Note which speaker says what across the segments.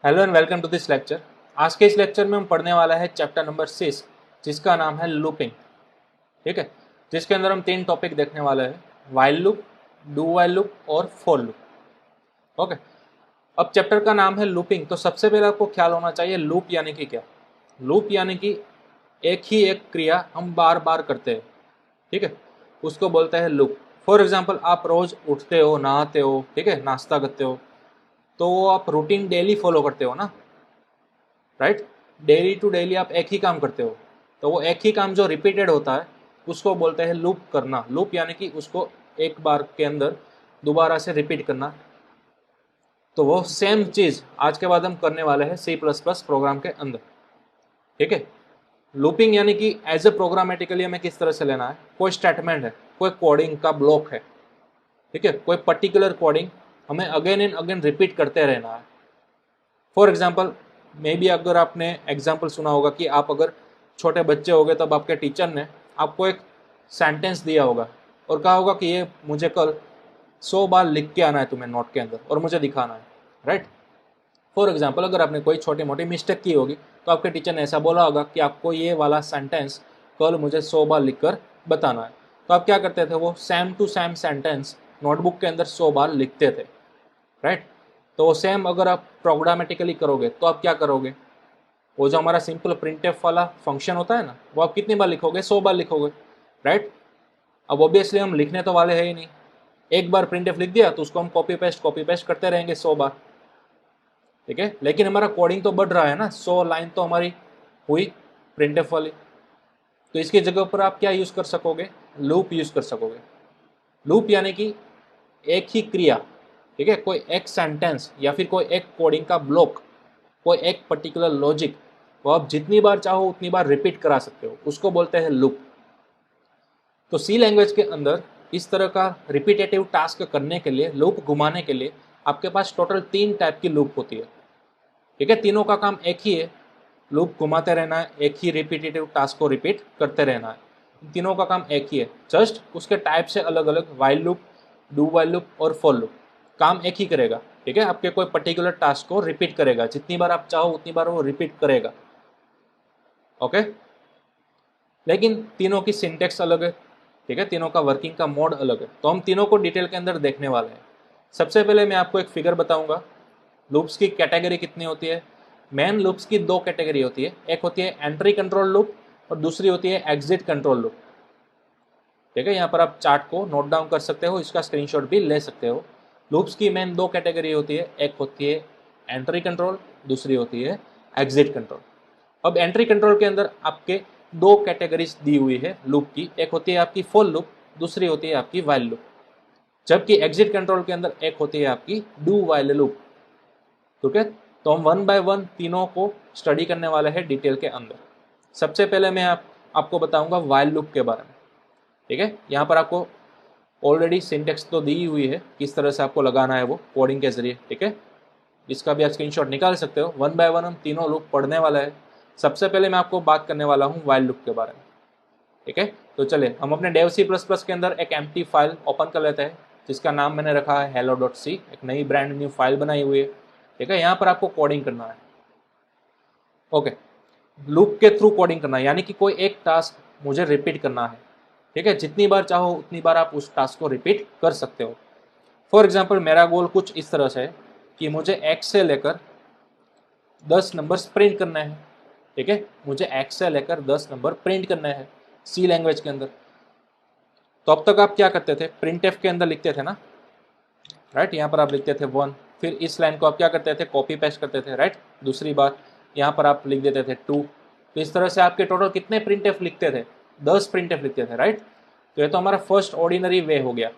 Speaker 1: Hello and welcome to this lecture. आज के इस लेक्चर में हम पढ़ने वाला है चैप्टर नंबर 6 जिसका नाम है लूपिंग। ठीक है, जिसके अंदर हम 3 टॉपिक देखने वाले हैं, while loop, do while loop और फॉर लूप। ओके, अब चैप्टर का नाम है लूपिंग, तो सबसे पहले आपको ख्याल होना चाहिए लूप यानी कि क्या। लूप यानी कि एक ही एक क्रिया हम बार बार करते हैं, ठीक है, उसको बोलते हैं लूप। फॉर एग्जाम्पल, आप रोज उठते हो, नहाते हो, ठीक है, नाश्ता करते हो, तो वो आप रूटीन डेली फॉलो करते हो ना, राइट। डेली टू डेली आप एक ही काम करते हो, तो वो एक ही काम जो रिपीटेड होता है उसको बोलते हैं लूप करना। लूप यानी कि उसको एक बार के अंदर दोबारा से रिपीट करना। तो वो सेम चीज आज के बाद हम करने वाले हैं सी प्लस प्लस प्रोग्राम के अंदर। ठीक है, लूपिंग यानी कि एज ए प्रोग्रामेटिकली हमें किस तरह से लेना है, कोई स्टेटमेंट है, कोई कोडिंग का ब्लॉक है, ठीक है, कोई पर्टिकुलर कोडिंग हमें अगेन एंड अगेन रिपीट करते रहना है। फॉर एग्जाम्पल, मे बी अगर आपने एग्जाम्पल सुना होगा कि आप अगर छोटे बच्चे हो गए तब आपके टीचर ने आपको एक सेंटेंस दिया होगा और कहा होगा कि ये मुझे कल 100 बार लिख के आना है तुम्हें नोट के अंदर और मुझे दिखाना है, राइट। फॉर एग्जाम्पल, अगर आपने कोई छोटी मोटी मिस्टेक की होगी तो आपके टीचर ने ऐसा बोला होगा कि आपको ये वाला सेंटेंस कल मुझे 100 बार लिख कर बताना है। तो आप क्या करते थे, वो same to same sentence notebook के अंदर 100 बार लिखते थे, राइट। तो सेम अगर आप प्रोग्रामेटिकली करोगे तो आप क्या करोगे, वो जो हमारा सिंपल प्रिंटफ वाला फंक्शन होता है ना, वो आप कितनी बार लिखोगे, 100 बार लिखोगे, राइट। अब ऑब्वियसली हम लिखने तो वाले हैं ही नहीं, एक बार प्रिंटफ लिख दिया तो उसको हम कॉपी पेस्ट करते रहेंगे 100 बार, ठीक है। लेकिन हमारा कोडिंग तो बढ़ रहा है ना, 100 लाइन तो हमारी हुई प्रिंटफ वाली। तो इसकी जगह पर आप क्या यूज कर सकोगे, लूप यूज कर सकोगे। लूप यानी कि एक ही क्रिया, ठीक है, कोई एक सेंटेंस या फिर कोई एक कोडिंग का ब्लॉक, कोई एक पर्टिकुलर लॉजिक, वो आप जितनी बार चाहो उतनी बार रिपीट करा सकते हो, उसको बोलते हैं लूप। तो सी लैंग्वेज के अंदर इस तरह का रिपीटेटिव टास्क करने के लिए, लूप घुमाने के लिए आपके पास टोटल 3 टाइप की लूप होती है, ठीक है। तीनों का काम एक ही है, लूप घुमाते रहना है, एक ही रिपीटेटिव टास्क को रिपीट करते रहना है। तीनों का काम एक ही है, जस्ट उसके टाइप से अलग अलग। While loop, do while loop और फॉर लूप काम एक ही करेगा, ठीक है। आपके कोई पर्टिकुलर टास्क को रिपीट करेगा, जितनी बार आप चाहो उतनी बार वो रिपीट करेगा, ओके। लेकिन तीनों की सिंटेक्स अलग है, ठीक है, तीनों का वर्किंग का मोड अलग है। तो हम तीनों को डिटेल के अंदर देखने वाले हैं। सबसे पहले मैं आपको एक फिगर बताऊंगा, लूप्स की कैटेगरी कितनी होती है। मेन लूप्स की 2 कैटेगरी होती है, एक होती है एंट्री कंट्रोल लूप और दूसरी होती है एग्जिट कंट्रोल लूप, ठीक है। यहाँ पर आप चार्ट को नोट डाउन कर सकते हो, इसका स्क्रीनशॉट भी ले सकते हो। लूप्स की मेन 2 कैटेगरी होती है, एक होती है एंट्री कंट्रोल, दूसरी होती है एग्जिट कंट्रोल। अब एंट्री कंट्रोल के अंदर आपके 2 कैटेगरीज दी हुई है लूप की, एक होती है आपकी फॉर लूप, दूसरी होती है आपकी वाइल लूप। जबकि एग्जिट कंट्रोल के अंदर एक होती है आपकी डू वाइल लूप, ठीक है। तो हम 1 बाय 1 तीनों को स्टडी करने वाले हैं डिटेल के अंदर। सबसे पहले मैं आपको बताऊंगा वाइल लूप के बारे में, ठीक है। यहाँ पर आपको ऑलरेडी सिंटेक्स तो दी हुई है, किस तरह से आपको लगाना है वो कोडिंग के जरिए, ठीक है। इसका भी आप स्क्रीनशॉट निकाल सकते हो। 1 बाय 1 हम तीनों लूप पढ़ने वाला है। सबसे पहले मैं आपको बात करने वाला हूँ वाइल लूप के बारे में, ठीक है। तो चले हम अपने डेव सी प्लस प्लस के अंदर एक एम्प्टी फाइल ओपन कर लेते हैं, जिसका नाम मैंने रखा है hello.c। एक नई ब्रांड न्यू फाइल बनाई हुई है, ठीक है। यहाँ पर आपको कोडिंग करना है, ओके। लूप के थ्रू कोडिंग करना है, यानी कि कोई एक टास्क मुझे रिपीट करना है, ठीक है। जितनी बार चाहो उतनी बार आप उस टास्क को रिपीट कर सकते हो। फॉर एग्जाम्पल, मेरा गोल कुछ इस तरह से है कि मुझे x से लेकर 10 नंबर प्रिंट करना है, ठीक है। मुझे x से लेकर 10 नंबर प्रिंट करना है सी लैंग्वेज के अंदर। तो अब तक आप क्या करते थे, प्रिंटफ के अंदर लिखते थे ना, राइट। यहाँ पर आप लिखते थे 1, फिर इस लाइन को आप क्या करते थे, कॉपी पेस्ट करते थे, राइट। दूसरी बार यहाँ पर आप लिख देते थे 2। तो इस तरह से आपके टोटल कितने प्रिंटफ लिखते थे, 10 प्रिंटफ लिखते थे, राइट। तो ये तो हमारा फर्स्ट ऑर्डिनरी वे हो गया।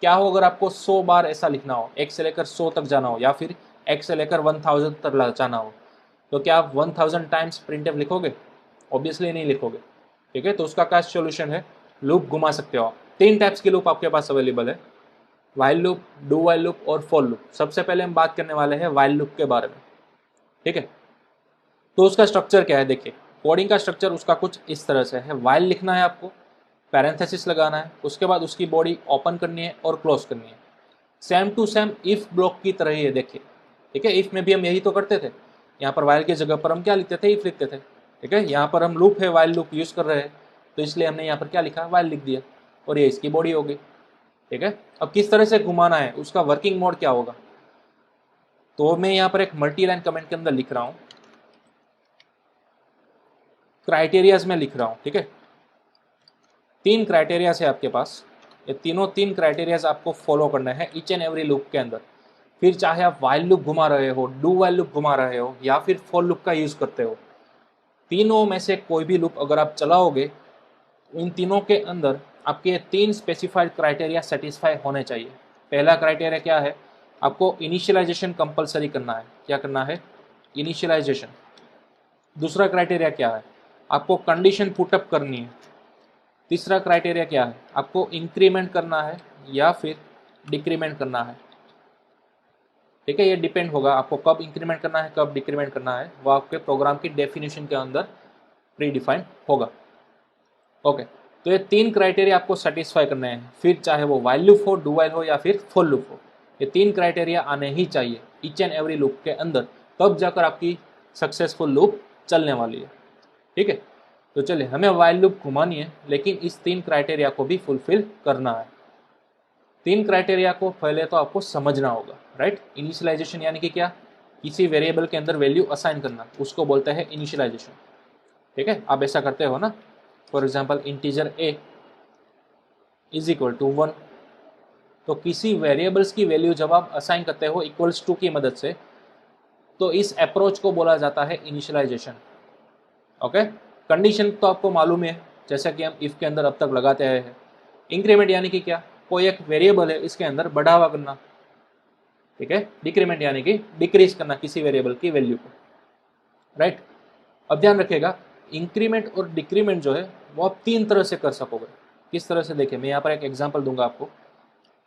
Speaker 1: क्या हो अगर आपको 100 बार ऐसा लिखना हो, 1 से लेकर 100 तक जाना हो, या फिर 1 से लेकर 1000 तक जाना हो, तो क्या आप 1000 टाइम्स प्रिंटफ लिखोगे? ऑब्वियसली नहीं लिखोगे, ठीक है। तो उसका क्या सोल्यूशन है, लूप घुमा सकते हो आप। 3 टाइप्स की लूप आपके पास अवेलेबल है, while loop, do while loop और फॉर लूप। सबसे पहले हम बात करने वाले हैं वाइल लूप के बारे में, ठीक है। तो उसका स्ट्रक्चर क्या है, देखिए कोडिंग का स्ट्रक्चर उसका कुछ इस तरह से है। वाइल लिखना है आपको, पैरेंथेसिस लगाना है, उसके बाद उसकी बॉडी ओपन करनी है और क्लोज करनी है, same to same if block की तरह ही है, देखिए, ठीक है। इफ में भी हम यही तो करते थे, यहाँ पर वाइल की जगह पर हम क्या लिखते थे, इफ लिखते थे। ठीक है, यहाँ पर हम लूप है, वाइल लूप यूज़ कर रहे हैं, तो इसलिए हमने यहाँ पर क्या लिखा, वाइल लिख दिया, और ये इसकी बॉडी हो गई। ठीक है, अब किस तरह से घुमाना है, उसका वर्किंग मोड क्या होगा, तो मैं यहाँ पर एक मल्टी लाइन कमेंट के अंदर लिख रहा हूँ, क्राइटेरियाज में लिख रहा हूँ। ठीक है, 3 क्राइटेरियाज है आपके पास, ये तीन क्राइटेरियाज आपको फॉलो करना है ईच एंड एवरी लूप के अंदर। फिर चाहे आप वाइल लूप घुमा रहे हो, डू वाइल लूप घुमा रहे हो, या फिर फॉर लूप का यूज़ करते हो, तीनों में से कोई भी लूप अगर आप चलाओगे, उन तीनों के अंदर आपके ये 3 स्पेसिफाइड क्राइटेरिया सेटिस्फाई होने चाहिए। पहला क्राइटेरिया क्या है, आपको इनिशियलाइजेशन कंपलसरी करना है। क्या करना है, इनिशियलाइजेशन। दूसरा क्राइटेरिया क्या है, आपको कंडीशन पुटअप करनी है। तीसरा क्राइटेरिया क्या है, आपको इंक्रीमेंट करना है या फिर डिक्रीमेंट करना है। ठीक है, ये डिपेंड होगा आपको कब इंक्रीमेंट करना है, कब डिक्रीमेंट करना है, वो आपके प्रोग्राम की डेफिनेशन के अंदर प्री डिफाइंड होगा। ओके, तो ये 3 क्राइटेरिया आपको सेटिस्फाई करने हैं, फिर चाहे वो वाइल लूप हो, डू वाइल हो या फिर फॉर लूप हो, ये 3 क्राइटेरिया आने ही चाहिए ईच एंड एवरी लूप के अंदर, तब जाकर आपकी सक्सेसफुल लूप चलने वाली है। ठीक है, तो चलिए, हमें वाइल लूप घुमानी है, लेकिन इस 3 क्राइटेरिया को भी फुलफिल करना है। 3 क्राइटेरिया को पहले तो आपको समझना होगा, राइट। इनिशियलाइजेशन यानी कि क्या, किसी वेरिएबल के अंदर वैल्यू असाइन करना, उसको बोलते हैं इनिशियलाइजेशन। ठीक है, आप ऐसा करते हो ना, for example integer a is equal to 1, तो किसी वेरिएबल्स की वैल्यू जब आप असाइन करते हो इक्वल्स टू की मदद से, तो इस अप्रोच को बोला जाता है इनिशियलाइजेशन। ओके, कंडीशन तो आपको मालूम है, जैसा कि हम इफ के अंदर अब तक लगाते आए हैं। इंक्रीमेंट यानी कि क्या, कोई एक वेरिएबल है, इसके अंदर बढ़ावा करना। ठीक है, डिक्रीमेंट यानी कि डिक्रीज करना किसी वेरिएबल की वैल्यू को, राइट। अब ध्यान रखिएगा, इंक्रीमेंट और डिक्रीमेंट जो है वो आप 3 तरह से कर सकोगे। किस तरह से, देखिए मैं यहाँ पर एक एग्जांपल दूंगा आपको।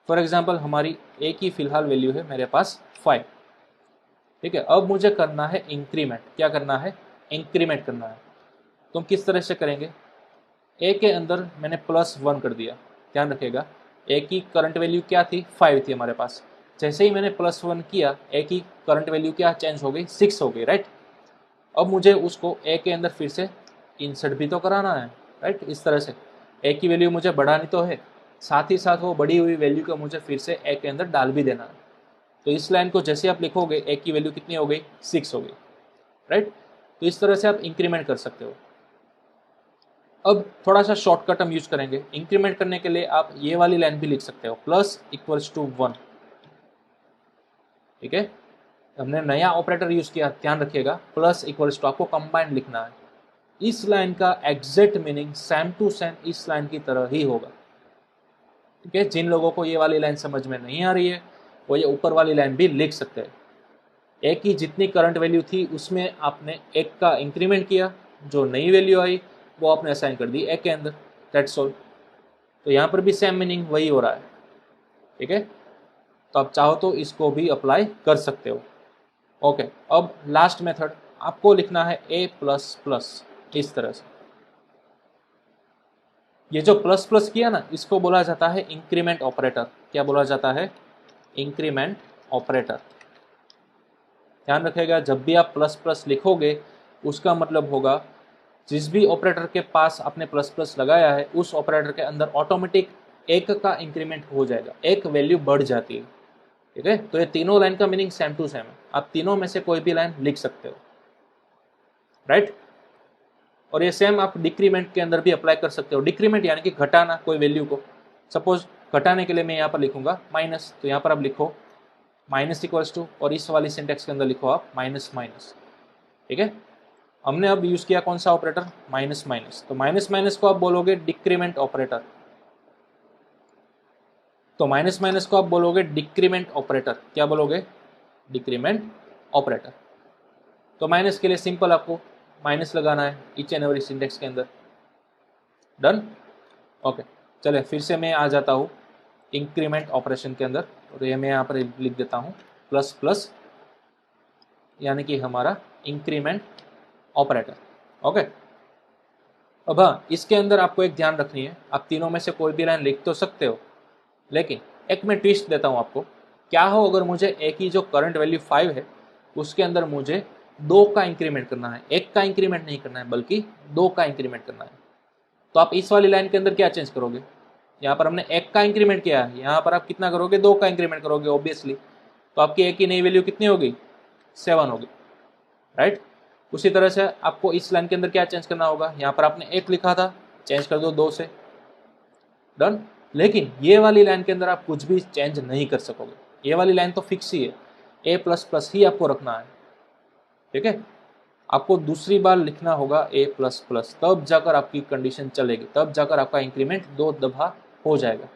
Speaker 1: फॉर एग्जांपल हमारी ए की फिलहाल वैल्यू है मेरे पास 5। ठीक है, अब मुझे करना है इंक्रीमेंट। क्या करना है, इंक्रीमेंट करना है। तो हम किस तरह से करेंगे, ए के अंदर मैंने +1 कर दिया। ध्यान रखिएगा, ए की करंट वैल्यू क्या थी, 5 थी हमारे पास। जैसे ही मैंने +1 किया, ए की करंट वैल्यू क्या चेंज हो गई, 6 हो गई, राइट। अब मुझे उसको ए के अंदर फिर से इंसर्ट भी तो कराना है, राइट। इस तरह से ए की वैल्यू मुझे बढ़ानी तो है, साथ ही साथ वो बढ़ी हुई वैल्यू को मुझे फिर से ए के अंदर डाल भी देना है। तो इस लाइन को जैसे आप लिखोगे, ए की वैल्यू कितनी हो गई, 6 हो गई, राइट। तो इस तरह से आप इंक्रीमेंट कर सकते हो। अब थोड़ा सा शॉर्टकट हम यूज करेंगे इंक्रीमेंट करने के लिए। आप ये वाली लाइन भी लिख सकते हो, +=1। ठीक है, हमने नया ऑपरेटर यूज किया, ध्यान रखिएगा, += आपको कंबाइंड लिखना है। इस लाइन का exact meaning same to same इस लाइन की तरह ही होगा। ठीक है, जिन लोगों को ये वाली लाइन समझ में नहीं आ रही है, वो ये ऊपर वाली लाइन भी लिख सकते हैं। एक की जितनी करंट वैल्यू थी उसमें आपने एक का इंक्रीमेंट किया, जो नई वैल्यू आई वो आपने असाइन कर दी एक के अंदर, दैट्स ऑल। तो यहाँ पर भी सेम मीनिंग वही हो रहा है। ठीक है, तो आप चाहो तो इसको भी अप्लाई कर सकते हो। ओके, अब लास्ट मेथड आपको लिखना है a++, इस तरह से। ये जो प्लस प्लस किया ना, इसको बोला जाता है इंक्रीमेंट ऑपरेटर। क्या बोला जाता है, इंक्रीमेंट ऑपरेटर। ध्यान रखिएगा, जब भी आप प्लस प्लस लिखोगे, उसका मतलब होगा जिस भी ऑपरेटर के पास आपने प्लस प्लस लगाया है, उस ऑपरेटर के अंदर ऑटोमेटिक एक का इंक्रीमेंट हो जाएगा, एक वैल्यू बढ़ जाती है। ठीक है, तो ये तीनों लाइन का मीनिंग सेम टू सेम है। आप तीनों में से कोई भी लाइन लिख सकते हो, राइट। और ये सेम आप डिक्रीमेंट के अंदर भी अप्लाई कर सकते हो। डिक्रीमेंट यानी कि घटाना कोई वैल्यू को। सपोज घटाने के लिए मैं यहाँ पर लिखूंगा माइनस, तो यहाँ पर आप लिखो -=, और इस वाली सिंटेक्स के अंदर लिखो आप माइनस माइनस। ठीक है, हमने अब यूज किया कौन सा ऑपरेटर, माइनस माइनस। तो माइनस माइनस को आप बोलोगे डिक्रीमेंट ऑपरेटर, तो माइनस माइनस को आप बोलोगे डिक्रीमेंट ऑपरेटर। क्या बोलोगे, डिक्रीमेंट ऑपरेटर। तो माइनस के लिए सिंपल आपको माइनस लगाना है ईच एंड एवरी सिंटेक्स के अंदर। Done, okay. चले फिर से मैं आ जाता हूँ इंक्रीमेंट ऑपरेशन के अंदर, और ये मैं यहाँ पर लिख देता हूँ प्लस प्लस, यानी कि हमारा इंक्रीमेंट ऑपरेटर। ओके, अब हाँ, इसके अंदर आपको एक ध्यान रखनी है, आप तीनों में से कोई भी लाइन लिख तो सकते हो, लेकिन एक मैं ट्विस्ट देता हूँ आपको। क्या हो अगर मुझे ए की जो करंट वैल्यू 5 है, उसके अंदर मुझे दो का इंक्रीमेंट करना है, एक का इंक्रीमेंट नहीं करना है बल्कि दो का इंक्रीमेंट करना है। तो आप इस वाली लाइन के अंदर क्या चेंज करोगे, यहाँ पर हमने एक का इंक्रीमेंट किया है, यहाँ पर आप कितना करोगे, दो का इंक्रीमेंट करोगे ऑब्वियसली। तो आपकी एक की नई वैल्यू कितनी होगी, 7 होगी, राइट। उसी तरह से आपको इस लाइन के अंदर क्या चेंज करना होगा, यहाँ पर आपने एक लिखा था, चेंज कर दो 2 से, डन। लेकिन ये वाली लाइन के अंदर आप कुछ भी चेंज नहीं कर सकोगे, ये वाली लाइन तो फिक्स ही है, a प्लस प्लस ही आपको रखना है, ठीक है। आपको दूसरी बार लिखना होगा a प्लस प्लस, तब जाकर आपकी कंडीशन चलेगी, तब जाकर आपका इंक्रीमेंट 2 दफा हो जाएगा,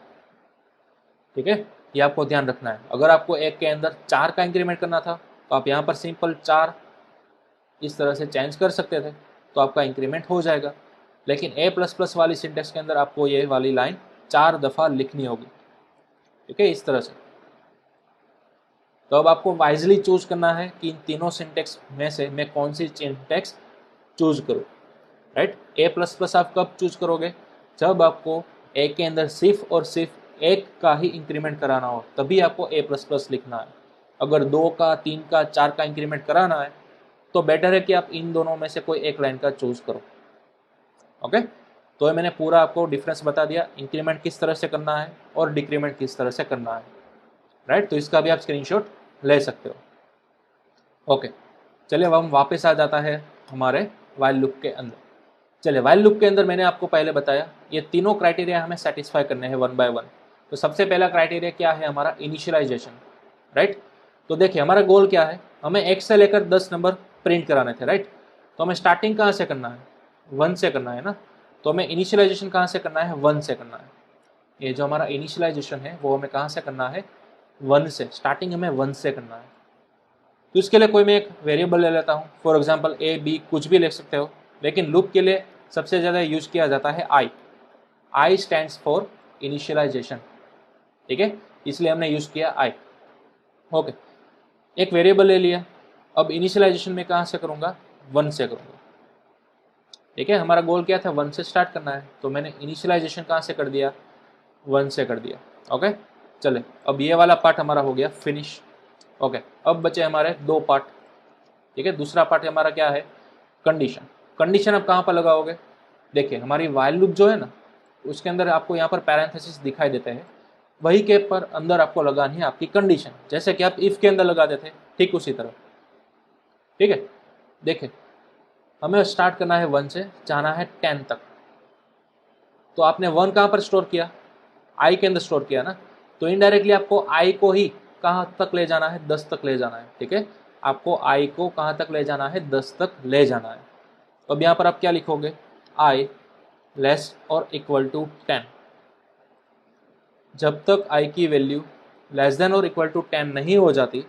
Speaker 1: ठीक है। ये आपको ध्यान रखना है। अगर आपको एक के अंदर 4 का इंक्रीमेंट करना था तो आप यहाँ पर सिंपल 4 इस तरह से चेंज कर सकते थे, तो आपका इंक्रीमेंट हो जाएगा। लेकिन a प्लस प्लस वाली सिंटेक्स के अंदर आपको ये वाली लाइन 4 दफ़ा लिखनी होगी, ठीक है, इस तरह से। तो अब आपको वाइजली चूज करना है कि इन तीनों सिंटेक्स में से मैं कौन सी सिंटेक्स चूज करूँ, राइट। a प्लस प्लस आप कब चूज करोगे, जब आपको a के अंदर सिर्फ और सिर्फ एक का ही इंक्रीमेंट कराना हो, तभी आपको a प्लस प्लस लिखना है। अगर 2 का, 3 का, 4 का इंक्रीमेंट कराना है तो बेटर है कि आप इन दोनों में से कोई एक लाइन का चूज करो, ओके। तो मैंने पूरा आपको डिफरेंस बता दिया, इंक्रीमेंट किस तरह से करना है और डिक्रीमेंट किस तरह से करना है, राइट। तो इसका भी आप स्क्रीनशॉट ले सकते हो, ओके। चलिए अब हम वापस आ जाता है हमारे वाइल लूप के अंदर। चलिए वाइल लूप के अंदर मैंने आपको पहले बताया ये तीनों क्राइटेरिया हमें सेटिस्फाई करने हैं 1 बाय 1। तो सबसे पहला क्राइटेरिया क्या है हमारा, इनिशियलाइजेशन, राइट। तो देखिए हमारा गोल क्या है, हमें 1 से लेकर 10 नंबर प्रिंट कराने थे, राइट। तो हमें स्टार्टिंग कहाँ से करना है, 1 से करना है ना। तो हमें इनिशियलाइजेशन कहाँ से करना है, 1 से करना है। ये जो हमारा इनिशियलाइजेशन है वो हमें कहाँ से करना है, 1 से, स्टार्टिंग हमें 1 से करना है। तो इसके लिए कोई मैं एक वेरिएबल ले लेता हूँ, फॉर एग्जांपल a b कुछ भी ले सकते हो, लेकिन लूप के लिए सबसे ज़्यादा यूज किया जाता है i स्टैंड्स फॉर इनिशियलाइजेशन, ठीक है, इसलिए हमने यूज किया i, ओके। एक वेरिएबल ले लिया, अब इनिशियलाइजेशन में कहाँ से करूँगा, 1 से करूँगा, ठीक है। हमारा गोल क्या था, 1 से स्टार्ट करना है, तो मैंने इनिशियलाइजेशन कहाँ से कर दिया, 1 से कर दिया, ओके। चले अब ये वाला पार्ट हमारा हो गया फिनिश, ओके। अब बचे हमारे 2 पार्ट, ठीक है। दूसरा पार्ट हमारा क्या है, कंडीशन। कंडीशन अब कहाँ पर लगाओगे, देखिए हमारी वाइल लूप जो है ना, उसके अंदर आपको यहाँ पर पैरेंथेसिस दिखाई देते हैं, वही के पर अंदर आपको लगानी है आपकी कंडीशन, जैसे कि आप इफ के अंदर लगा देते हैं, ठीक उसी तरह, ठीक है। देखिए हमें स्टार्ट करना है 1 से, जाना है 10 तक। तो आपने 1 कहाँ पर स्टोर किया, आई के अंदर स्टोर किया ना, तो इनडायरेक्टली आपको आई को ही कहाँ तक ले जाना है, 10 तक ले जाना है, ठीक है। आपको आई को कहाँ तक ले जाना है, 10 तक ले जाना है। तो अब यहाँ पर आप क्या लिखोगे, आई लेस और इक्वल टू 10। जब तक आई की वैल्यू लेस देन और इक्वल टू 10 नहीं हो जाती,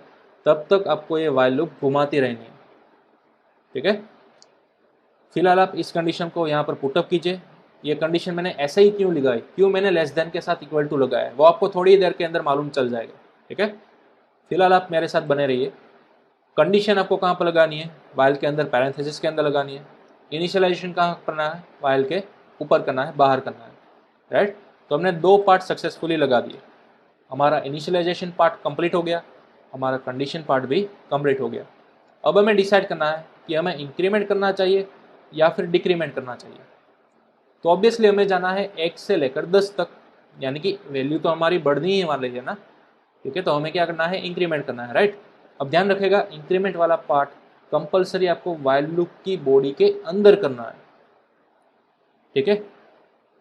Speaker 1: तब तक आपको ये वाइल लूप घुमाती रहनी है, ठीक है। फिलहाल आप इस कंडीशन को यहाँ पर पुटअप कीजिए। ये कंडीशन मैंने ऐसे ही क्यों लगाई, क्यों मैंने लेस देन के साथ इक्वल टू लगाया है, वो आपको थोड़ी देर के अंदर मालूम चल जाएगा, ठीक है। फिलहाल आप मेरे साथ बने रहिए। कंडीशन आपको कहाँ पर लगानी है, वाइल के अंदर, पैरेंथेसिस के अंदर लगानी है। इनिशियलाइजेशन कहाँ करना है, वाइल के ऊपर करना है, बाहर करना है, राइट। तो हमने 2 पार्ट सक्सेसफुली लगा दिए, हमारा इनिशियलाइजेशन पार्ट कंप्लीट हो गया, हमारा कंडीशन पार्ट भी कंप्लीट हो गया। अब हमें डिसाइड करना है कि हमें इंक्रीमेंट करना चाहिए या फिर डिक्रीमेंट करना चाहिए। तो ऑब्वियसली हमें जाना है 1 से लेकर 10 तक, यानी कि वैल्यू तो हमारी बढ़नी ही वाली है ना, ठीक है। तो हमें क्या करना है, इंक्रीमेंट करना है, राइट। अब ध्यान रखेगा इंक्रीमेंट वाला पार्ट कंपलसरी आपको वाइल लूप की बॉडी के अंदर करना है, ठीक है।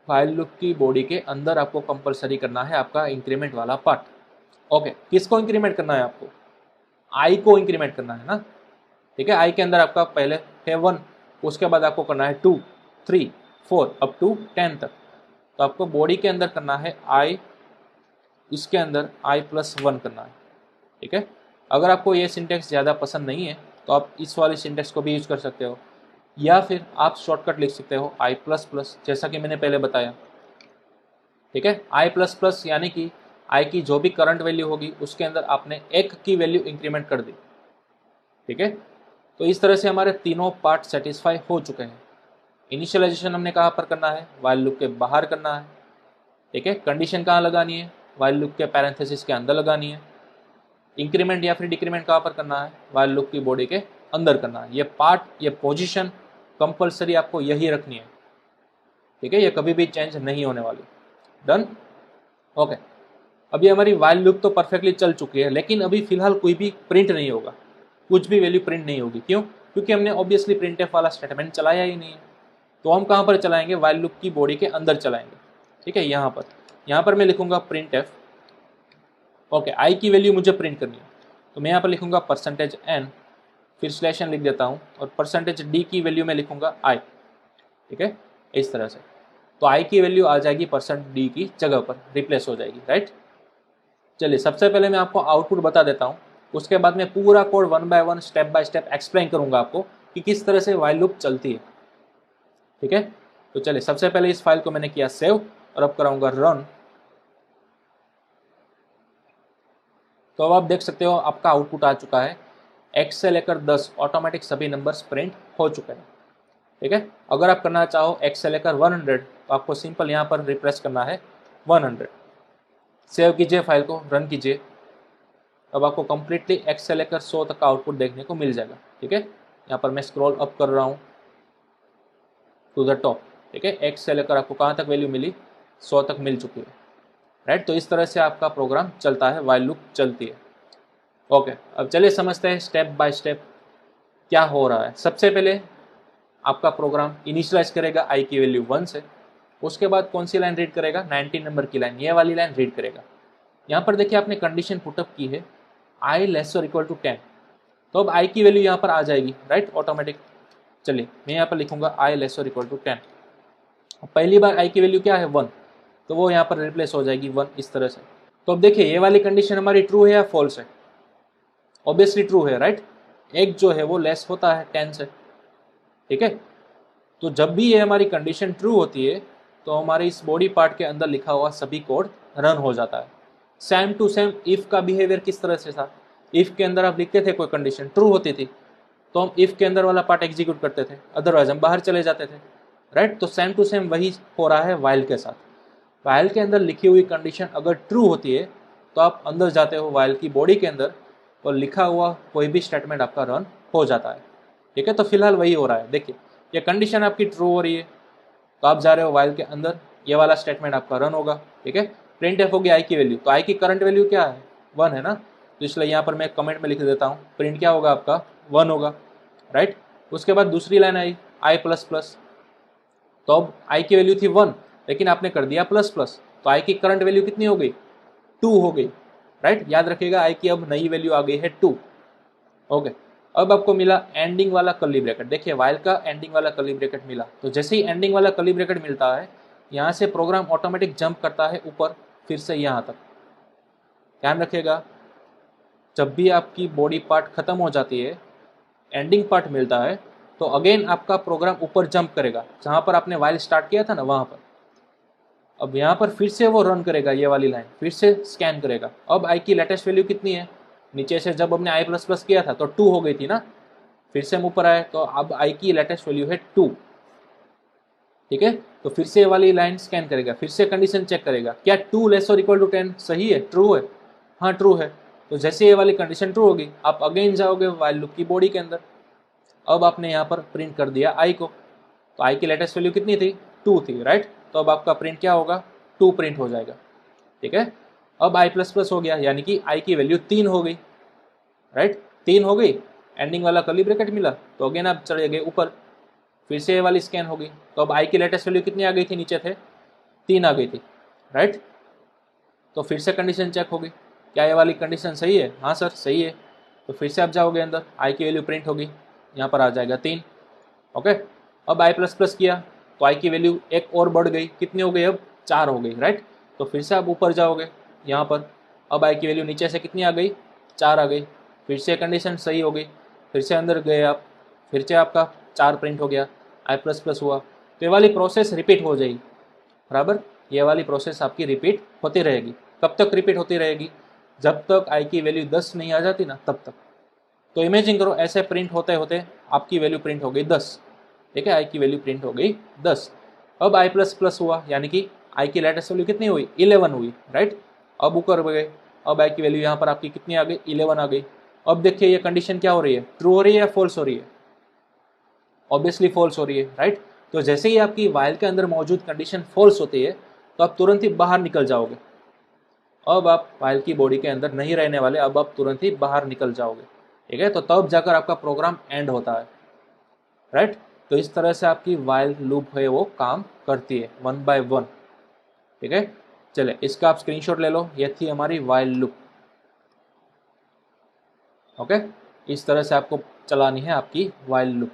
Speaker 1: वाइल लूप की बॉडी के अंदर आपको कंपलसरी करना है आपका इंक्रीमेंट वाला पार्ट, ओके। किसको इंक्रीमेंट करना है, आपको आई को इंक्रीमेंट करना है ना, ठीक है। आई के अंदर आपका पहले है 1, उसके बाद आपको करना है 2, 3, 4 अप टू 10 तक। तो आपको बॉडी के अंदर करना है आई, इसके अंदर आई प्लस 1 करना है, ठीक है। अगर आपको ये सिंटेक्स ज़्यादा पसंद नहीं है तो आप इस वाली सिंटेक्स को भी यूज कर सकते हो, या फिर आप शॉर्टकट लिख सकते हो आई प्लस प्लस, जैसा कि मैंने पहले बताया, ठीक है। आई प्लस प्लस यानी कि आई की जो भी करंट वैल्यू होगी उसके अंदर आपने 1 की वैल्यू इंक्रीमेंट कर दी, ठीक है। तो इस तरह से हमारे तीनों पार्ट सेटिस्फाई हो चुके हैं। इनिशियलाइजेशन हमने कहाँ पर करना है, वाइल लूप के बाहर करना है, ठीक है। कंडीशन कहाँ लगानी है, वाइल लूप के पैरेंथेसिस के अंदर लगानी है। इंक्रीमेंट या फिर डिक्रीमेंट कहाँ पर करना है, वाइल लूप की बॉडी के अंदर करना है। ये पार्ट, ये पोजीशन कंपलसरी आपको यही रखनी है, ठीक है, ये कभी भी चेंज नहीं होने वाली। Done, okay. अभी हमारी वाइल लूप तो परफेक्टली चल चुकी है, लेकिन अभी फिलहाल कोई भी प्रिंट नहीं होगा, कुछ भी वैल्यू प्रिंट नहीं होगी। क्यों? क्योंकि हमने ऑब्वियसली प्रिंटफ वाला स्टेटमेंट चलाया ही नहीं है। तो हम कहाँ पर चलाएंगे? वाइल लूप की बॉडी के अंदर चलाएंगे, ठीक है। यहाँ पर मैं लिखूंगा प्रिंटफ, ओके। आई की वैल्यू मुझे प्रिंट करनी है, तो मैं यहाँ पर लिखूंगा %n, फिर स्लैशन लिख देता हूँ, और %d की वैल्यू में लिखूंगा i, ठीक है, इस तरह से। तो i की वैल्यू आ जाएगी %d की जगह पर, रिप्लेस हो जाएगी, राइट। चलिए, सबसे पहले मैं आपको आउटपुट बता देता हूँ, उसके बाद मैं पूरा code 1 by 1 step by step explain करूंगा आपको कि किस तरह से वाइल लूप चलती है, ठीक है। तो चलिए, सबसे पहले इस फाइल को मैंने किया सेव, और अब कराऊंगा रन। तो अब आप देख सकते हो आपका आउटपुट आ चुका है, x से लेकर 10 ऑटोमेटिक सभी नंबर्स प्रिंट हो चुके हैं, ठीक है। अगर आप करना चाहो x से लेकर 100, तो आपको सिंपल यहाँ पर रिप्रेस करना है 100। सेव कीजिए फाइल को, रन कीजिए। अब आपको कंप्लीटली x से लेकर 100 तक का आउटपुट देखने को मिल जाएगा, ठीक है। यहाँ पर मैं स्क्रॉल अप कर रहा हूँ टू द टॉप, ठीक है। x से लेकर आपको कहाँ तक वैल्यू मिली? 100 तक मिल चुकी है, राइट। तो इस तरह से आपका प्रोग्राम चलता है, वाइल लूप चलती है, ओके। अब चलिए समझते हैं स्टेप बाय स्टेप क्या हो रहा है। सबसे पहले आपका प्रोग्राम इनिशियलाइज करेगा i की वैल्यू 1 से, उसके बाद कौन सी लाइन रीड करेगा? 19 नंबर की लाइन, ये वाली लाइन रीड करेगा। यहाँ पर देखिए आपने कंडीशन पुटअप की है i लेस और इक्वल टू 10, तो अब i की वैल्यू यहाँ पर आ जाएगी, राइट, ऑटोमेटिक। चलिए, मैं यहाँ पर लिखूंगा i लेस और इक्वल टू 10। पहली बार i की वैल्यू क्या है? 1, तो वो यहाँ पर रिप्लेस हो जाएगी 1, इस तरह से। तो अब देखिए ये वाली कंडीशन हमारी ट्रू है या फॉल्स है? ऑब्वियसली ट्रू है, राइट। एक जो है वो लेस होता है 10 से, ठीक है। तो जब भी ये हमारी कंडीशन ट्रू होती है, तो हमारे इस बॉडी पार्ट के अंदर लिखा हुआ सभी कोड रन हो जाता है। सेम टू सेम इफ का बिहेवियर किस तरह से था? इफ के अंदर आप लिखते थे कोई कंडीशन ट्रू होती थी, तो हम इफ के अंदर वाला पार्ट एग्जीक्यूट करते थे, अदरवाइज हम बाहर चले जाते थे, राइट। तो सेम टू सेम वही हो रहा है वाइल के साथ। वाइल के अंदर लिखी हुई कंडीशन अगर ट्रू होती है, तो आप अंदर जाते हो वाइल की बॉडी के अंदर, और लिखा हुआ कोई भी स्टेटमेंट आपका रन हो जाता है, ठीक है। तो फिलहाल वही हो रहा है। देखिए, ये कंडीशन आपकी ट्रू हो रही है, तो आप जा रहे हो वाइल के अंदर, ये वाला स्टेटमेंट आपका रन होगा, ठीक है। प्रिंटफ होगी आई की वैल्यू, तो आई की करंट वैल्यू क्या है? 1 है ना, तो इसलिए यहाँ पर मैं कमेंट में लिख देता हूँ, प्रिंट क्या होगा आपका? 1 होगा, राइट। उसके बाद दूसरी लाइन आई आई प्लस प्लस, तो अब आई की वैल्यू थी 1, लेकिन आपने कर दिया प्लस प्लस, तो आई की करंट वैल्यू कितनी हो गई? 2 हो गई, राइट। याद रखिएगा आई की अब नई वैल्यू आ गई है 2, ओके। अब आपको मिला एंडिंग वाला कर्ली ब्रैकेट। देखिए वाइल का एंडिंग वाला कर्ली ब्रैकेट मिला, तो जैसे ही एंडिंग वाला कर्ली ब्रैकेट मिलता है, यहाँ से प्रोग्राम ऑटोमेटिक जंप करता है ऊपर, फिर से यहाँ तक। ध्यान रखिएगा, जब भी आपकी बॉडी पार्ट खत्म हो जाती है, एंडिंग पार्ट मिलता है, तो अगेन आपका प्रोग्राम ऊपर जंप करेगा, जहाँ पर आपने वाइल स्टार्ट किया था ना, वहाँ पर। अब यहाँ पर फिर से वो रन करेगा, ये वाली लाइन फिर से स्कैन करेगा। अब आई की लेटेस्ट वैल्यू कितनी है? नीचे से जब हमने आई प्लस प्लस किया था तो 2 हो गई थी ना, फिर से हम ऊपर आए, तो अब आई की लेटेस्ट वैल्यू है 2, ठीक है। तो फिर से ये वाली लाइन स्कैन करेगा, फिर से कंडीशन चेक करेगा, क्या 2 लेस और इक्वल टू 10 सही है, ट्रू है? हाँ ट्रू है। तो जैसे ये वाली कंडीशन ट्रू होगी, आप अगेन जाओगे वाइल लूप की बॉडी के अंदर। अब आपने यहाँ पर प्रिंट कर दिया आई को, तो आई की लेटेस्ट वैल्यू कितनी थी? 2 थी, राइट। तो अब आपका प्रिंट क्या होगा? 2 प्रिंट हो जाएगा, ठीक है। अब आई प्लस प्लस हो गया, यानी कि आई की वैल्यू 3 हो गई, राइट। 3 हो गई, एंडिंग वाला कर्ली ब्रैकेट मिला, तो अगेन आप चले गए ऊपर, फिर से ये वाली स्कैन होगी। तो अब आई की लेटेस्ट वैल्यू कितनी आ गई थी? नीचे थे 3 आ गई थी, राइट। तो फिर से कंडीशन चेक होगी, क्या ये वाली कंडीशन सही है? हाँ सर सही है। तो फिर से आप जाओगे अंदर, आई की वैल्यू प्रिंट होगी, यहाँ पर आ जाएगा 3, ओके। अब आई प्लस प्लस किया, तो आई की वैल्यू एक और बढ़ गई, कितनी हो गई? अब 4 हो गई, राइट। तो फिर से आप ऊपर जाओगे यहाँ पर, अब आई की वैल्यू नीचे से कितनी आ गई? 4 आ गई, फिर से कंडीशन सही हो गई, फिर से अंदर गए आप, फिर से आपका 4 प्रिंट हो गया, आई प्लस प्लस हुआ। तो ये वाली प्रोसेस रिपीट हो जाएगी, बराबर। ये वाली प्रोसेस आपकी रिपीट होती रहेगी। कब तक रिपीट होती रहेगी? जब तक आई की वैल्यू 10 नहीं आ जाती ना, तब तक। तो इमेजिन करो ऐसे प्रिंट होते होते आपकी वैल्यू प्रिंट हो गई 10, ठीक है। आई की वैल्यू प्रिंट हो गई 10। अब आई प्लस प्लस हुआ, यानी कि आई की लेटेस्ट वैल्यू कितनी हुई? 11 हुई, राइट। अब ऊपर गए, अब आई की वैल्यू यहाँ पर आपकी कितनी आ गई? 11 आ गई, अब देखिए ये कंडीशन क्या हो रही है, ट्रू हो रही है या फॉल्स हो रही है, ऑब्वियसली फॉल्स हो रही है, राइट। तो जैसे ही आपकी वाइल के अंदर मौजूद कंडीशन फॉल्स होती है तो आप तुरंत ही बाहर निकल जाओगे, अब आप वाइल की बॉडी के अंदर नहीं रहने वाले, अब आप तुरंत ही बाहर निकल जाओगे, ठीक है। तो तब जाकर आपका प्रोग्राम एंड होता है, राइट। तो इस तरह से आपकी वाइल लूप है वो काम करती है वन बाय वन, ठीक है। चले इसका आप स्क्रीनशॉट ले लो, ये थी हमारी वाइल लूप, ओके। इस तरह से आपको चलानी है आपकी वाइल लूप,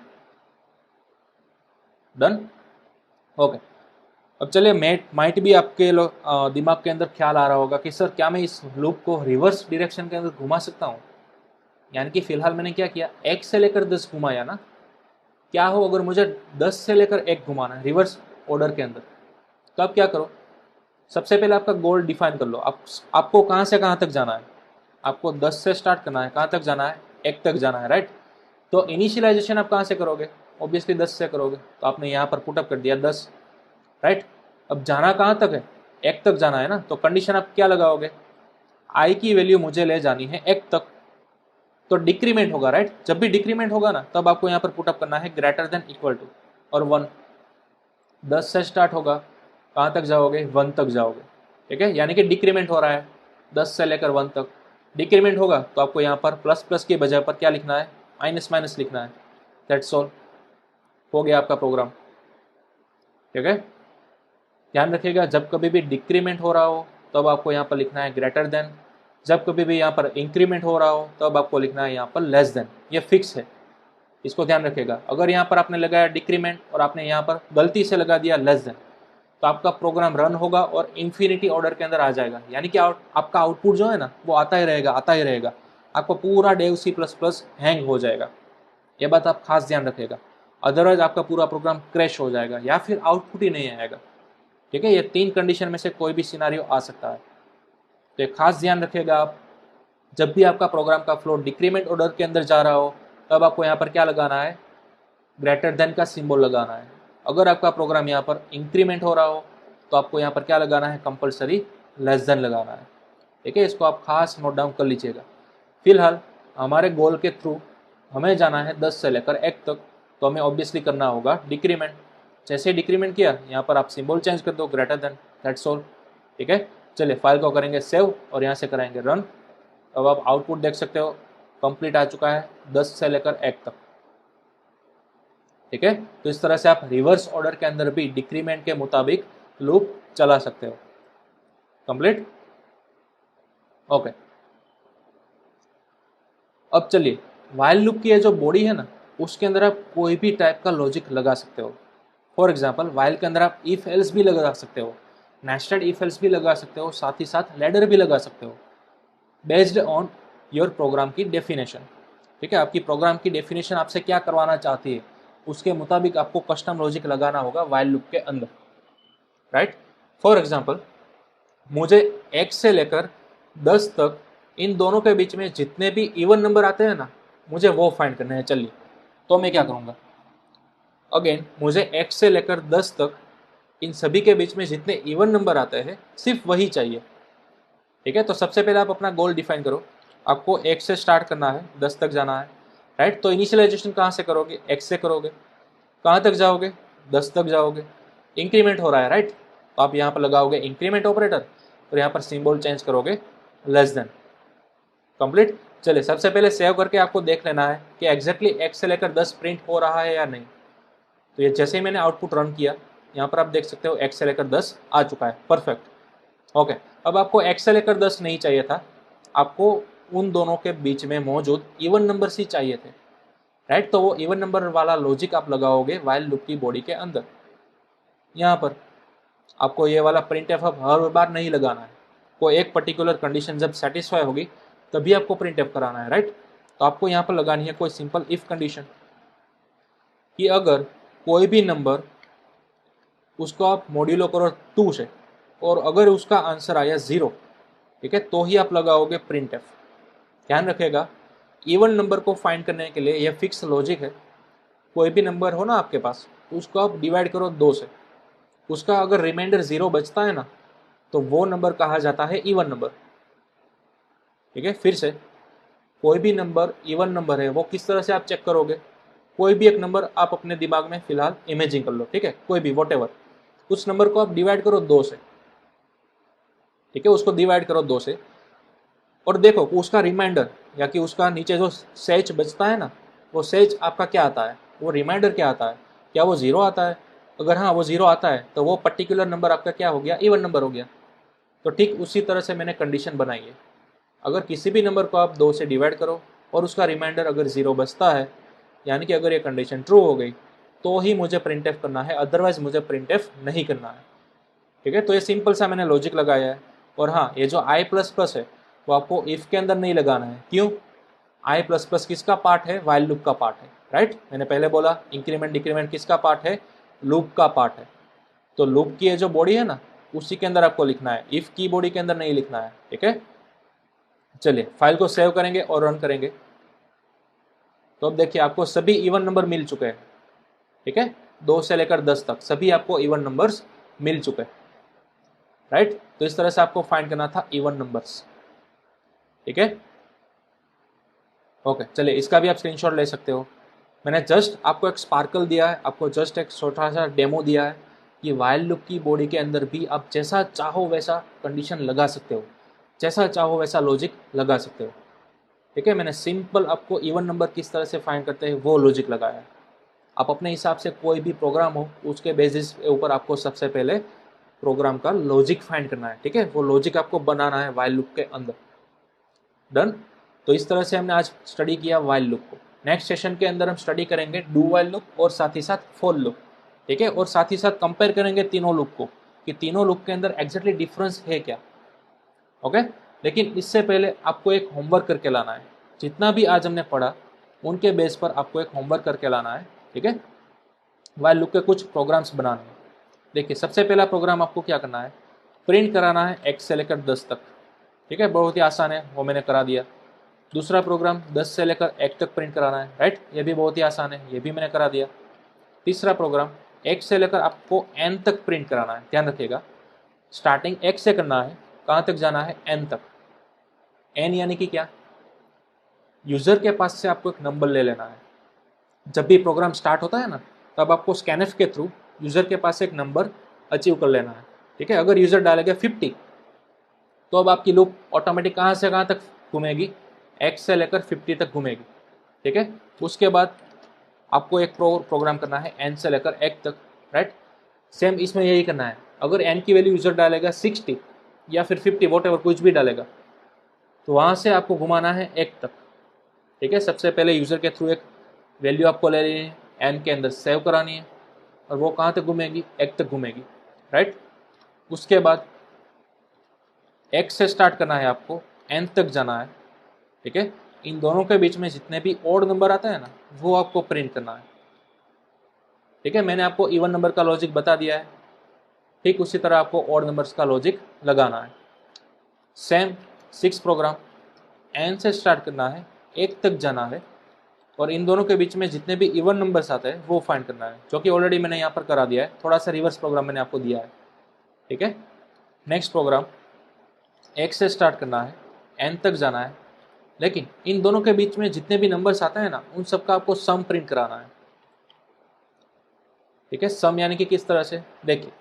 Speaker 1: डन, ओके। अब चलिए माइट भी आपके दिमाग के अंदर ख्याल आ रहा होगा कि सर क्या मैं इस लूप को रिवर्स डायरेक्शन के अंदर घुमा सकता हूँ, यानी कि फिलहाल मैंने क्या किया, 1 से लेकर 10 घुमाया ना, क्या हो अगर मुझे 10 से लेकर 1 घुमाना है रिवर्स ऑर्डर के अंदर, तो आप क्या करो, सबसे पहले आपका गोल डिफाइन कर लो, आपको कहाँ से कहाँ तक जाना है, आपको 10 से स्टार्ट करना है, कहाँ तक जाना है, 1 तक जाना है, राइट। तो इनिशियलाइजेशन आप कहाँ से करोगे, ऑब्वियसली 10 से करोगे, तो आपने यहाँ पर पुटअप कर दिया 10, राइट। अब जाना कहाँ तक है, 1 तक जाना है ना, तो कंडीशन आप क्या लगाओगे, आई की वैल्यू मुझे ले जानी है 1 तक, तो डिक्रीमेंट होगा, राइट। जब भी डिक्रीमेंट होगा ना तब आपको यहाँ पर पुटअप करना है ग्रेटर देन इक्वल टू और 1, 10 से स्टार्ट होगा, कहाँ तक जाओगे, 1 तक जाओगे, ठीक है, यानी कि डिक्रीमेंट हो रहा है 10 से लेकर 1 तक, डिक्रीमेंट होगा तो आपको यहाँ पर प्लस प्लस की बजाय पर क्या लिखना है, माइनस माइनस लिखना है, दैट्स ऑल, हो गया आपका प्रोग्राम, ठीक है। ध्यान रखिएगा जब कभी भी डिक्रीमेंट हो रहा हो तब आपको यहाँ पर लिखना है ग्रेटर देन, जब कभी भी यहाँ पर इंक्रीमेंट हो रहा हो तब आपको लिखना है यहाँ पर लेस देन, ये फिक्स है, इसको ध्यान रखिएगा। अगर यहाँ पर आपने लगाया डिक्रीमेंट और आपने यहाँ पर गलती से लगा दिया लेस देन, तो आपका प्रोग्राम रन होगा और इन्फिनिटी ऑर्डर के अंदर आ जाएगा, यानी कि आपका आउटपुट जो है ना वो आता ही रहेगा, आता ही रहेगा, आपको पूरा डेव C++ हैंग हो जाएगा, ये बात आप खास ध्यान रखिएगा, अदरवाइज आपका पूरा प्रोग्राम क्रैश हो जाएगा या फिर आउटपुट ही नहीं आएगा, ठीक है। ये 3 कंडीशन में से कोई भी सिनारियो आ सकता है, तो खास ध्यान रखिएगा आप, जब भी आपका प्रोग्राम का फ्लो डिक्रीमेंट ऑर्डर के अंदर जा रहा हो तब आपको यहाँ पर क्या लगाना है, ग्रेटर देन का सिंबल लगाना है। अगर आपका प्रोग्राम यहाँ पर इंक्रीमेंट हो रहा हो तो आपको यहाँ पर क्या लगाना है, कंपलसरी लेस देन लगाना है, ठीक है। इसको आप खास नोट डाउन कर लीजिएगा। फिलहाल हमारे गोल के थ्रू हमें जाना है 10 से लेकर 1 तक, तो हमें ऑब्वियसली करना होगा डिक्रीमेंट, जैसे डिक्रीमेंट किया यहाँ पर आप सिंबल चेंज कर दो ग्रेटर देन, दैट्स ऑल, ठीक है। चलिए फाइल को करेंगे सेव और यहाँ से करेंगे रन, अब आप आउटपुट देख सकते हो कंप्लीट आ चुका है 10 से लेकर 1 तक, ठीक है। तो इस तरह से आप रिवर्स ऑर्डर के अंदर भी डिक्रीमेंट के मुताबिक लूप चला सकते हो, कंप्लीट, ओके। अब चलिए वाइल लूप की ये जो बॉडी है ना उसके अंदर आप कोई भी टाइप का लॉजिक लगा सकते हो, फॉर एग्जाम्पल वाइल के अंदर आप इफ एल्स भी लगा सकते हो, नेस्टेड इफ एल्स भी लगा सकते हो, साथ ही साथ लैडर भी लगा सकते हो, बेस्ड ऑन योर प्रोग्राम की डेफिनेशन, ठीक है। आपकी प्रोग्राम की डेफिनेशन आपसे क्या करवाना चाहती है उसके मुताबिक आपको कस्टम लॉजिक लगाना होगा वाइल लूप के अंदर, राइट। फॉर एग्जाम्पल मुझे 1 से लेकर 10 तक इन दोनों के बीच में जितने भी इवन नंबर आते हैं ना मुझे वो फाइंड करने हैं, चलिए तो मैं क्या करूँगा, अगेन मुझे 1 से लेकर 10 तक इन सभी के बीच में जितने इवन नंबर आते हैं सिर्फ वही चाहिए, ठीक है। तो सबसे पहले आप अपना गोल डिफाइन करो, आपको 1 से स्टार्ट करना है 10 तक जाना है, राइट। तो इनिशियलाइजेशन कहाँ से करोगे, 1 से करोगे, कहाँ तक जाओगे, 10 तक जाओगे, इंक्रीमेंट हो रहा है, राइट। तो आप यहाँ पर लगाओगे इंक्रीमेंट ऑपरेटर और यहाँ पर सिंबल चेंज करोगे लेस देन, कंप्लीट। चलिए सबसे पहले सेव करके आपको देख लेना है कि एग्जैक्टली 1 से लेकर 10 प्रिंट हो रहा है या नहीं। तो ये जैसे ही मैंने आउटपुट रन किया यहाँ पर आप देख सकते हो 1 से लेकर 10 आ चुका है, परफेक्ट, ओके। अब आपको 1 से लेकर 10 नहीं चाहिए था, आपको उन दोनों के बीच में मौजूद इवन नंबर्स ही चाहिए थे, राइट। तो वो इवन नंबर वाला लॉजिक आप लगाओगे वाइल लूप की बॉडी के अंदर, यहाँ पर आपको ये वाला प्रिंट एफ हर बार नहीं लगाना है, कोई एक पर्टिकुलर कंडीशन जब सेटिस्फाई होगी तभी आपको प्रिंट एफ कराना है, राइट। तो आपको यहाँ पर लगानी है कोई सिंपल इफ कंडीशन कि अगर कोई भी नंबर उसको आप मॉड्यूलो करो 2 से और अगर उसका आंसर आया 0, ठीक है, तो ही आप लगाओगे प्रिंट एफ। ध्यान रखिएगा इवन नंबर को फाइंड करने के लिए यह फिक्स लॉजिक है, कोई भी नंबर हो ना आपके पास उसको आप डिवाइड करो 2 से, उसका अगर रिमाइंडर 0 बचता है ना तो वो नंबर कहा जाता है इवन नंबर, ठीक है। फिर से कोई भी नंबर इवन नंबर है वो किस तरह से आप चेक करोगे, कोई भी एक नंबर आप अपने दिमाग में फिलहाल इमेजिन कर लो, ठीक है, कोई भी वॉट एवर, उस नंबर को आप डिवाइड करो 2 से, ठीक है, उसको डिवाइड करो 2 से और देखो उसका रिमाइंडर या कि उसका नीचे जो सेच बचता है ना, वो सेच आपका क्या आता है, वो रिमाइंडर क्या आता है, क्या वो 0 आता है? अगर हाँ वो 0 आता है तो वो पर्टिकुलर नंबर आपका क्या हो गया, इवन नंबर हो गया। तो ठीक उसी तरह से मैंने कंडीशन बनाई है, अगर किसी भी नंबर को आप 2 से डिवाइड करो और उसका रिमाइंडर अगर 0 बचता है, यानी कि अगर ये कंडीशन ट्रू हो गई तो ही मुझे प्रिंट एफ करना है, अदरवाइज मुझे प्रिंट एफ नहीं करना है, ठीक है। तो ये सिंपल सा मैंने लॉजिक लगाया है। और हाँ, ये जो आई प्लस प्लस है वो आपको इफ के अंदर नहीं लगाना है। क्यों? आई प्लस प्लस किसका पार्ट है, वाइल लूप का पार्ट है, राइट। मैंने पहले बोला इंक्रीमेंट डिक्रीमेंट किसका पार्ट है, लूप का पार्ट है। तो लूप की ये जो बॉडी है ना, उसी के अंदर आपको लिखना है, इफ की बॉडी के अंदर नहीं लिखना है, ठीक है। चलिए फाइल को सेव करेंगे और रन करेंगे। तो अब देखिए आपको सभी इवन नंबर मिल चुके हैं, ठीक है, 2 से लेकर 10 तक सभी आपको इवन नंबर्स मिल चुके हैं, राइट। तो इस तरह से आपको फाइंड करना था इवन नंबर्स, ठीक है। ओके, चलिए इसका भी आप स्क्रीनशॉट ले सकते हो। मैंने जस्ट आपको एक स्पार्कल दिया है, आपको जस्ट एक छोटा सा डेमो दिया है कि वाइल लूप की बॉडी के अंदर भी आप जैसा चाहो वैसा कंडीशन लगा सकते हो, जैसा चाहो वैसा लॉजिक लगा सकते हो, ठीक है। मैंने सिंपल आपको इवन नंबर किस तरह से फाइंड करते हैं वो लॉजिक लगाया है। आप अपने हिसाब से कोई भी प्रोग्राम हो उसके बेसिस के ऊपर आपको सबसे पहले प्रोग्राम का लॉजिक फाइंड करना है, ठीक है। वो लॉजिक आपको बनाना है वाइल लूप के अंदर। डन। तो इस तरह से हमने आज स्टडी किया वाइल लूप को। नेक्स्ट सेशन के अंदर हम स्टडी करेंगे डू वाइल लूप और साथ ही साथ फॉर लूप, ठीक है। और साथ ही साथ कंपेयर करेंगे तीनों लूप को कि तीनों लूप के अंदर एग्जैक्टली डिफरेंस है क्या, ओके। लेकिन इससे पहले आपको एक होमवर्क करके लाना है। जितना भी आज हमने पढ़ा उनके बेस पर आपको एक होमवर्क करके लाना है, ठीक है। वाइल लूप के कुछ प्रोग्राम्स बनाने हैं। देखिए सबसे पहला प्रोग्राम आपको क्या करना है, प्रिंट कराना है 1 से लेकर 10 तक, ठीक है, बहुत ही आसान है, वो मैंने करा दिया। दूसरा प्रोग्राम 10 से लेकर 1 तक प्रिंट कराना है, राइट, ये भी बहुत ही आसान है, ये भी मैंने करा दिया। तीसरा प्रोग्राम 1 से लेकर आपको n तक प्रिंट कराना है। ध्यान रखिएगा, स्टार्टिंग 1 से करना है, कहाँ तक जाना है, n तक। n यानी कि क्या, यूज़र के पास से आपको एक नंबर ले लेना है। जब भी प्रोग्राम स्टार्ट होता है ना, तब आपको स्कैनफ के थ्रू यूज़र के पास एक नंबर अचीव कर लेना है, ठीक है। अगर यूज़र डालेगा 50 तो अब आपकी लूप ऑटोमेटिक कहाँ से कहाँ तक घूमेगी, x से लेकर 50 तक घूमेगी, ठीक है। उसके बाद आपको एक प्रोग्राम करना है n से लेकर 1 तक, राइट। सेम इसमें यही करना है, अगर n की वैल्यू यूज़र डालेगा 60 या फिर 50 वॉट एवर कुछ भी डालेगा, तो वहाँ से आपको घुमाना है 1 तक, ठीक है। सबसे पहले यूज़र के थ्रू एक वैल्यू आपको ले लेनी है, n के अंदर सेव करानी है और वो कहाँ तक घूमेगी, 1 तक घूमेगी, राइट। उसके बाद 1 से स्टार्ट करना है आपको, n तक जाना है, ठीक है। इन दोनों के बीच में जितने भी ऑड नंबर आते हैं ना, वो आपको प्रिंट करना है, ठीक है। मैंने आपको इवन नंबर का लॉजिक बता दिया है, ठीक उसी तरह आपको ऑड नंबर्स का लॉजिक लगाना है। सेम 6 प्रोग्राम, n से स्टार्ट करना है, 1 तक जाना है और इन दोनों के बीच में जितने भी इवन नंबर्स आते हैं वो फाइंड करना है, जो कि ऑलरेडी मैंने यहाँ पर करा दिया है। थोड़ा सा रिवर्स प्रोग्राम मैंने आपको दिया है, ठीक है। नेक्स्ट प्रोग्राम 1 से स्टार्ट करना है, n तक जाना है, लेकिन इन दोनों के बीच में जितने भी नंबर्स आते हैं ना, उन सबका आपको सम प्रिंट कराना है, ठीक है। सम यानी कि किस तरह से, देखिए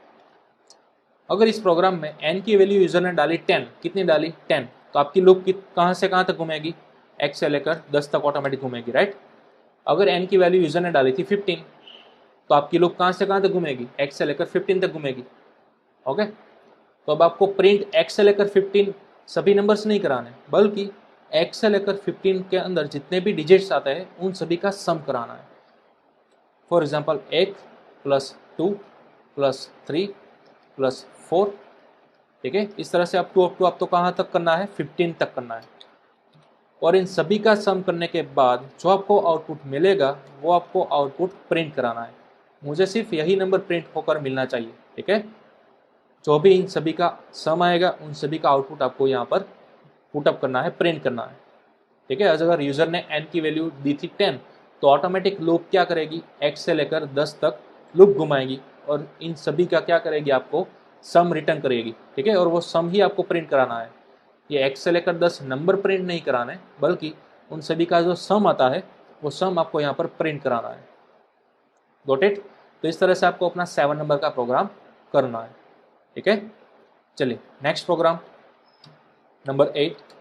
Speaker 1: अगर इस प्रोग्राम में n की वैल्यू यूजर ने डाली 10, कितनी डाली 10, तो आपकी लूप कहाँ से कहाँ तक घूमेगी, x से लेकर 10 तक ऑटोमेटिक घूमेगी, राइट। अगर n की वैल्यू यूजर ने डाली थी 15, तो आपकी लूप कहाँ से कहाँ तक घूमेगी, x से लेकर 15 तक घूमेगी, ओके। तो अब आपको प्रिंट x से लेकर 15 सभी नंबर्स नहीं कराने, बल्कि x से लेकर 15 के अंदर जितने भी डिजिट्स आते हैं उन सभी का सम कराना है। फॉर एग्जाम्पल 1 + 2 + 3 + 4, ठीक है। इस तरह से अप टू आप तो कहाँ तक करना है, 15 तक करना है। और इन सभी का सम करने के बाद जो आपको आउटपुट मिलेगा वो आपको आउटपुट प्रिंट कराना है। मुझे सिर्फ यही नंबर प्रिंट होकर मिलना चाहिए, ठीक है। जो भी इन सभी का सम आएगा उन सभी का आउटपुट आपको यहाँ पर पुटअप करना है, प्रिंट करना है, ठीक है। अगर यूज़र ने n की वैल्यू दी थी 10, तो ऑटोमेटिक लूप क्या करेगी, x से लेकर 10 तक लूप घुमाएगी और इन सभी का क्या करेगी, आपको सम रिटर्न करेगी, ठीक है। और वो सम ही आपको प्रिंट कराना है। ये x से लेकर 10 नंबर प्रिंट नहीं कराने, बल्कि उन सभी का जो सम आता है वो सम आपको यहाँ पर प्रिंट कराना है। Got it? तो इस तरह से आपको अपना 7 नंबर का प्रोग्राम करना है। ठीक है, चलिए नेक्स्ट प्रोग्राम नंबर 8।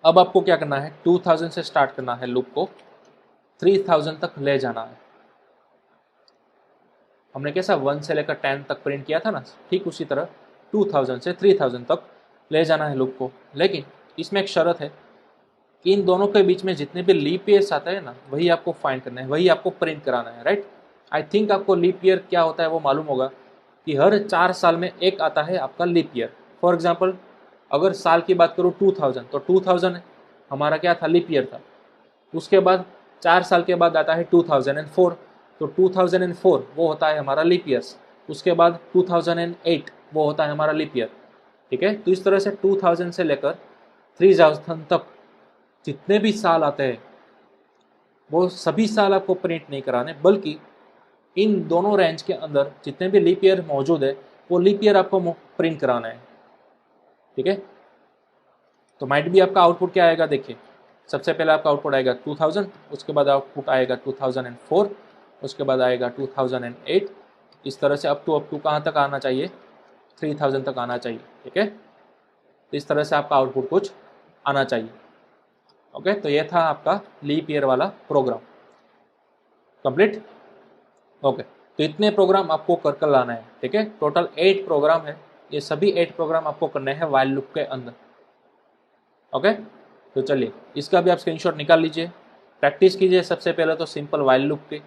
Speaker 1: अब आपको क्या करना है, 2000 से स्टार्ट करना है, लूप को 3000 तक ले जाना है। हमने कैसा 1 से लेकर 10 तक प्रिंट किया था ना, ठीक उसी तरह 2000 से 3000 तक ले जाना है लूप को। लेकिन इसमें एक शर्त है कि इन दोनों के बीच में जितने भी लीप ईयर्स आता है ना, वही आपको फाइंड करना है, वही आपको प्रिंट कराना है, राइट? आई थिंक आपको लीप ईयर क्या होता है वो मालूम होगा कि हर 4 साल में एक आता है आपका लीप ईयर। फॉर एग्जाम्पल अगर साल की बात करूँ 2000, तो 2000 हमारा क्या था, लीप ईयर था। उसके बाद 4 साल के बाद आता है 2004, तो 2004 वो होता है हमारा लीप ईयर्स। उसके बाद 2008 वो होता है हमारा लीप ईयर। ठीक है, तो इस तरह से 2000 से लेकर 3000 तक जितने भी साल आते हैं वो सभी साल आपको प्रिंट नहीं कराने, बल्कि इन दोनों रेंज के अंदर जितने भी लीप ईयर मौजूद है वो लीप ईयर आपको प्रिंट कराना है। ठीक है, तो माइट भी आपका आउटपुट क्या आएगा, देखिए सबसे पहले आपका आउटपुट आएगा 2000, उसके बाद आउटपुट आएगा 2004, उसके बाद आएगा 2008। इस तरह से अप टू कहाँ तक आना चाहिए, 3000 तक आना चाहिए। ठीक है, तो इस तरह से आपका आउटपुट कुछ आना चाहिए। ओके, तो ये था आपका लीप ईयर वाला प्रोग्राम कंप्लीट। ओके, तो इतने प्रोग्राम आपको कर लाना है। ठीक है, टोटल 8 प्रोग्राम है, ये सभी 8 प्रोग्राम आपको करने हैं व्हाइल लूप के अंदर। ओके, तो चलिए इसका भी आप स्क्रीनशॉट निकाल लीजिए, प्रैक्टिस कीजिए सबसे पहले तो सिंपल व्हाइल लूप की,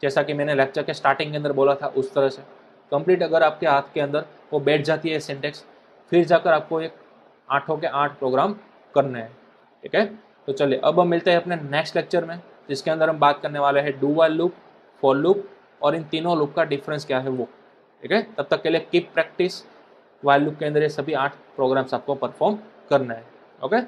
Speaker 1: जैसा कि मैंने लेक्चर के स्टार्टिंग के अंदर बोला था उस तरह से कंप्लीट अगर आपके हाथ के अंदर वो बैठ जाती है सिंटेक्स, फिर जाकर आपको एक 8 के 8 प्रोग्राम करने हैं। ठीक है, तो चलिए अब हम मिलते हैं अपने नेक्स्ट लेक्चर में, जिसके अंदर हम बात करने वाले हैं do while loop, for loop और इन तीनों लूप का डिफरेंस क्या है वो। ठीक है, तब तक के लिए कीप प्रैक्टिस। व्हाइल लूप के अंदर ये सभी 8 प्रोग्राम्स आपको परफॉर्म करना है। ओके।